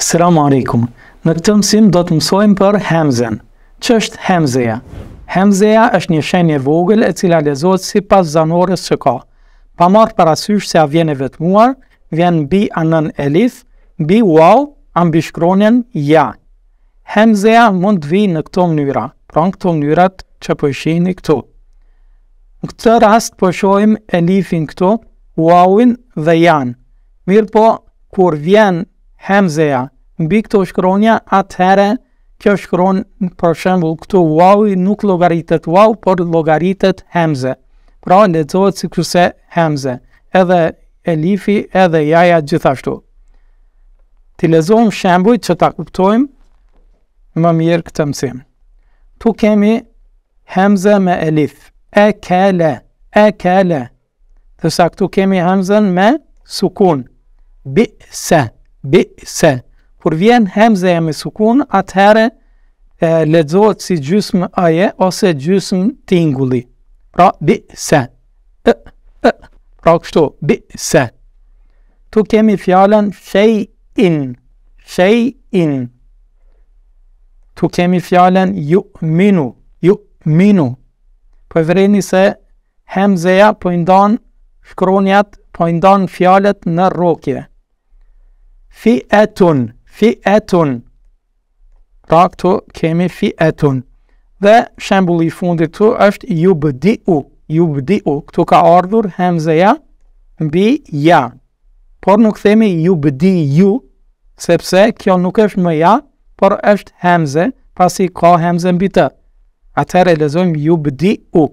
Selamu alaikum. Në këtë mësim do të mësojmë për hemzen. Ç'është hemzeja? Hemzeja është një shenjë e vogël e cila lexohet sipas zanores që ka. Pa marrë parasysh se a vjen e vetmuar, vjen mbi anën elif, mbi waw, mbi shkronjën ja. Hemzeja mund të vijë në këto mënyra, pra në këto mënyrat që po shihni këtu. Në këtë rast po shohim elifin këtu, wawin dhe jan. Mirë po, kur vjen hemzeja mbi këto shkronja, atëherë kjo shkronjë, për shembull këtu wawi nuk llogaritet waw, por llogaritet hemze. Pra lexohet sikurse hemze, edhe elifi edhe jaja gjithashtu. Ti lexojmë shembuj që ta kuptojmë më mirë këtë mësim. Tu kemi hemze me elif, e kele. Tërsa këtu kemi hemzen me sukun, bi'se. Kur vjen hemzeja me sukun, atëherë lexohet si gjysmë aje ose gjysmë tingulli. Pra bi'se. Pra kështu, bi'se. Tu kemi fjalën shay'in. Tu kemi fjalën yu'minu. Po e vreni se hemzeja po i ndan shkronjat, po i ndan fjalët në rrokje. Fi'etun. Pra këtu kemi fi'etun. Dhe shembulli i fundit këtu është yubdi'u. Këtu ka ardhur hemzeja mbi ja. Por nuk themi yubdi'u, sepse kjo nuk është më ja, por është hemze, pasi ka hemze mbi të. Atëherë lexojmë yubdi'u.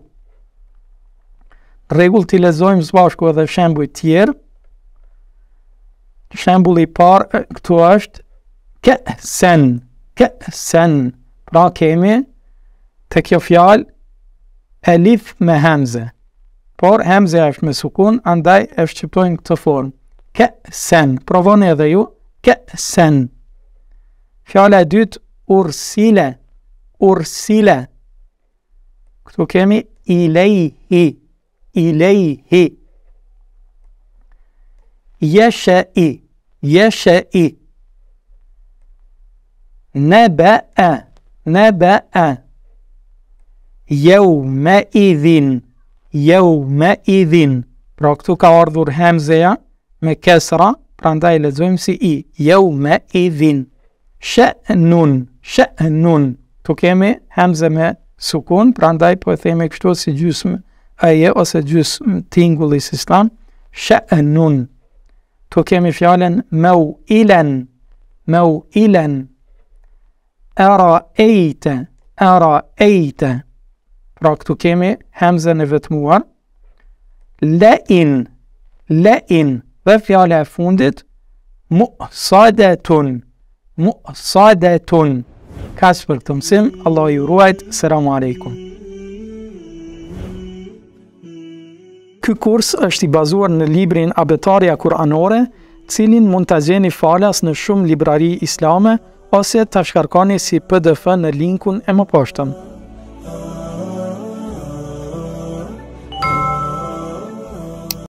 Rregull t'i lexojmë së bashku edhe shembuj tjerë. Shembulli i parë këtu është ka'sen. Pra kemi te kjo fjalë elif me hemze. Por hemze është me sukun, andaj e shqiptojnë këtë formë. Ka'sen. Provoni edhe ju. Ka'sen. Fjala e dytë ursile. Këtu kemi ilejhi. Yesha'i. Neba'a. Yawma'idhin. Pra këtu ka ardhur hemzeja me kesra, prandaj lexojmë si i. Yawma'idhin. Sha'nun. Tu kemi hemze me sukun, prandaj po e themi kështu si gjysmë aje ose gjysmë tingulli sistem. Sha'nun. Tu kemi fjalën mau'ilen. Ara'ayta. Pra këtu kemi hemzen e vetmuar. La'in. Dhe fjala e fundit mu'sadatun. Kaq për këtë mësim. Allah ju ruajt. Selamu alaikum. Ky kurs është i bazuar në librin Abetaria Kuranore, cilin mund ta gjeni falas në shumë librari islame ose ta shkarkoni si PDF në linkun e mëposhtëm.